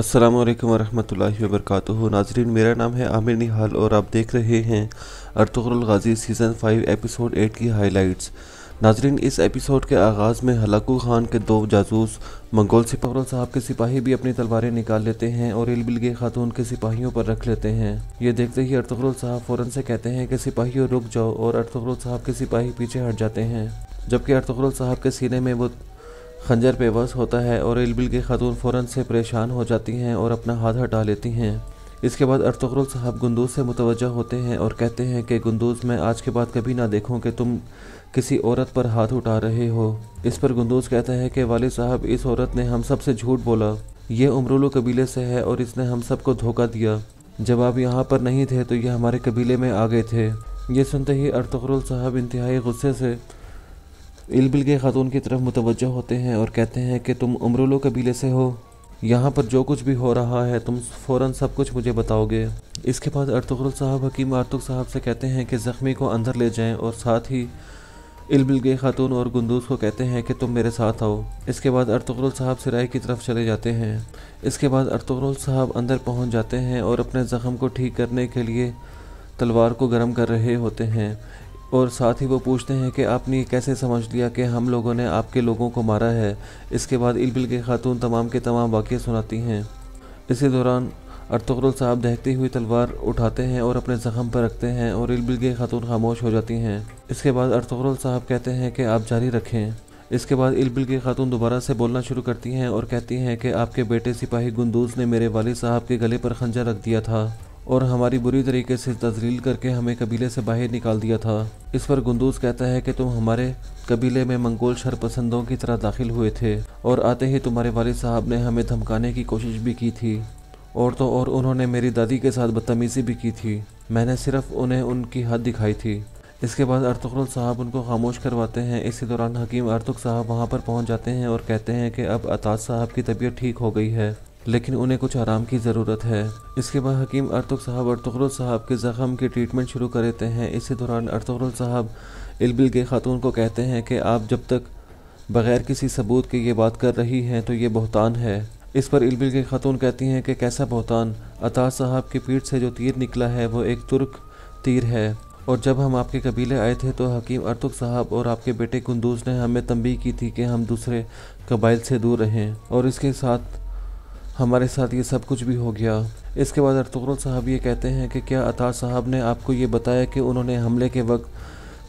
अस्सलामुअलैकुम वरहमतुल्लाहि वबरकातुहू। नाजरीन, मेरा नाम है आमिर निहाल और आप देख रहे हैं अर्तुगरुल गाज़ी सीज़न 5 एपिसोड 8 की हाइलाइट्स। नाजरीन, इस एपिसोड के आगाज़ में हलाकू खान के दो जासूस मंगोल सिपाही साहब के सिपाही भी अपनी तलवारें निकाल लेते हैं और इलबिल खातून के सिपाहियों पर रख लेते हैं। ये देखते ही अर्तुगरुल साहब फ़ौरन से कहते हैं कि सिपाहियों रुक जाओ, और अर्तुगरुल साहब के सिपाही पीछे हट जाते हैं। जबकि अर्तुगरुल साहब के सीने में वो खंजर पेवस होता है और इलबिल की खातून फ़ौरन से परेशान हो जाती हैं और अपना हाथ हटा लेती हैं। इसके बाद अर्तुगरुल साहब गुंदूज़ से मुतवज्जा होते हैं और कहते हैं कि गुंदूज़, मैं आज के बाद कभी ना देखूं कि तुम किसी औरत पर हाथ उठा रहे हो। इस पर गुंदूज़ कहता है कि वालिद साहब, इस औरत ने हम सब से झूठ बोला। ये उमरुलू कबीले से है और इसने हम सबको धोखा दिया। जब आप यहाँ पर नहीं थे तो ये हमारे कबीले में आ गए थे। ये सुनते ही अर्तुगरुल साहब इंतहाई गुस्से से इलबिल के खातून की तरफ मुतवज्जा होते हैं और कहते हैं कि तुम उमरुलू कबीले से हो, यहाँ पर जो कुछ भी हो रहा है तुम फ़ौरन सब कुछ मुझे बताओगे। इसके बाद अर्तुगरुल साहब हकीम आर्तुग साहब से कहते हैं कि ज़ख्मी को अंदर ले जाएं और साथ ही इलबिल के खातून और गुंदूज़ को कहते हैं कि तुम मेरे साथ आओ। इसके बाद अर्तुगरुल साहब सिराय की तरफ चले जाते हैं। इसके बाद अर्तुगरुल साहब अंदर पहुँच जाते हैं और अपने ज़ख्म को ठीक करने के लिए तलवार को गर्म कर रहे होते हैं, और साथ ही वो पूछते हैं कि आपने कैसे समझ लिया कि हम लोगों ने आपके लोगों को मारा है। इसके बाद इलबिल के खातून तमाम के तमाम वाक़े सुनाती हैं। इसी दौरान अर्तुगरुल साहब दहकती हुई तलवार उठाते हैं और अपने ज़ख्म पर रखते हैं और इलबिल के खातून खामोश हो जाती हैं। इसके बाद अर्तुगरुल साहब कहते हैं कि आप जारी रखें। इसके बाद इलबिल के खातून दोबारा से बोलना शुरू करती हैं और कहती हैं कि आपके बेटे सिपाही गुंदूज़ ने मेरे वालिद साहब के गले पर खंजर रख दिया था और हमारी बुरी तरीके से तज़लील करके हमें कबीले से बाहर निकाल दिया था। इस पर गुंदूज़ कहता है कि तुम हमारे कबीले में मंगोल शरपसंदों की तरह दाखिल हुए थे और आते ही तुम्हारे वालिद साहब ने हमें धमकाने की कोशिश भी की थी, और तो और उन्होंने मेरी दादी के साथ बदतमीज़ी भी की थी। मैंने सिर्फ उन्हें उनकी हद दिखाई थी। इसके बाद अर्तुगरुल साहब उनको खामोश करवाते हैं। इसी दौरान हकीम आर्तुग साहब वहाँ पर पहुँच जाते हैं और कहते हैं कि अब अताज साहब की तबीयत ठीक हो गई है, लेकिन उन्हें कुछ आराम की ज़रूरत है। इसके बाद हकीम आर्तुग साहब अर्तुगरुल साहब के ज़ख्म की ट्रीटमेंट शुरू कर देते हैं। इसी दौरान अर्तुगरुल साहब इलबिल के खातून को कहते हैं कि आप जब तक बग़ैर किसी सबूत के ये बात कर रही हैं तो ये बहतान है। इस पर इलबिल के खातून कहती हैं कि कैसा बहतान? अताज साहब की पीठ से जो तीर निकला है वो एक तुर्क तीर है, और जब हम आपके कबीले आए थे तो हकीम आर्तुग साहब और आपके बेटे गुंदूज़ ने हमें तंबीह की थी कि हम दूसरे कबाइल से दूर रहें, और इसके साथ हमारे साथ ये सब कुछ भी हो गया। इसके बाद अर्तुगरुल साहब ये कहते हैं कि क्या अताज साहब ने आपको ये बताया कि उन्होंने हमले के वक्त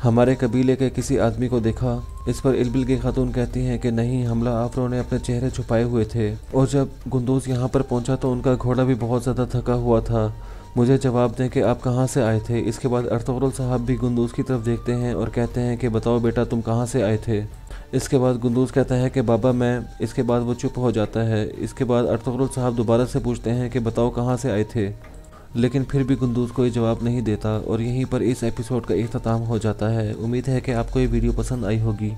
हमारे कबीले के किसी आदमी को देखा? इस पर इलबिल की खातून कहती हैं कि नहीं, हमला आवरों ने अपने चेहरे छुपाए हुए थे, और जब गुंदूज़ यहाँ पर पहुँचा तो उनका घोड़ा भी बहुत ज़्यादा थका हुआ था। मुझे जवाब दें कि आप कहाँ से आए थे। इसके बाद अर्तुगरुल साहब भी गुंदूज़ की तरफ देखते हैं और कहते हैं कि बताओ बेटा, तुम कहाँ से आए थे। इसके बाद गुंदूज़ कहता है कि बाबा मैं। इसके बाद वो चुप हो जाता है। इसके बाद अर्तुगरुल साहब दोबारा से पूछते हैं कि बताओ कहाँ से आए थे, लेकिन फिर भी गुंदूज़ कोई जवाब नहीं देता, और यहीं पर इस एपिसोड का इख्तिताम हो जाता है। उम्मीद है कि आपको ये वीडियो पसंद आई होगी।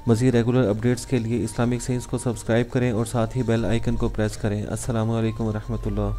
मज़ीद रेगुलर अपडेट्स के लिए इस्लामिक साइंस को सब्सक्राइब करें और साथ ही बेल आइकन को प्रेस करें। अस्सलामु अलैकुम रहमतुल्लाह।